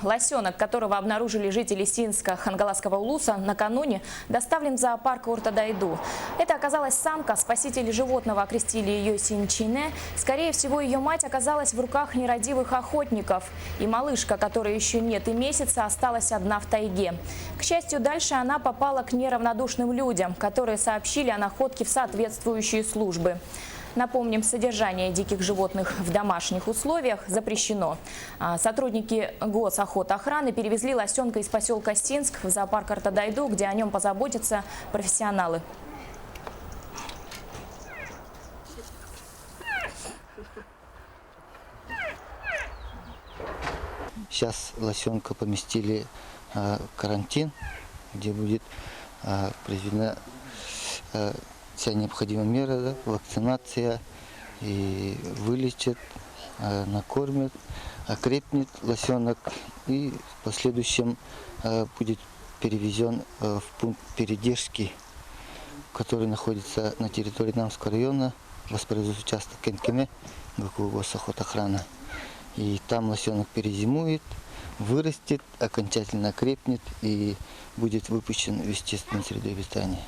Лосенок, которого обнаружили жители Синска Хангаласского улуса, накануне доставлен в зоопарк Орта-Дайду. Это оказалась самка, спасители животного окрестили ее Синчине. Скорее всего, ее мать оказалась в руках нерадивых охотников. И малышка, которой еще нет и месяца, осталась одна в тайге. К счастью, дальше она попала к неравнодушным людям, которые сообщили о находке в соответствующие службы. Напомним, содержание диких животных в домашних условиях запрещено. Сотрудники госохотохраны перевезли лосенка из поселка Синск в зоопарк Орта-Дайду, где о нем позаботятся профессионалы. Сейчас лосенка поместили в карантин, где будет произведена вся необходимая мера, вакцинация, и вылечат, накормят, окрепнет лосенок и в последующем будет перевезен в пункт передержки, который находится на территории Намского района, воспроизводит участок НКМ, госохотохрана. И там лосенок перезимует, вырастет, окончательно окрепнет и будет выпущен в естественную среду обитания.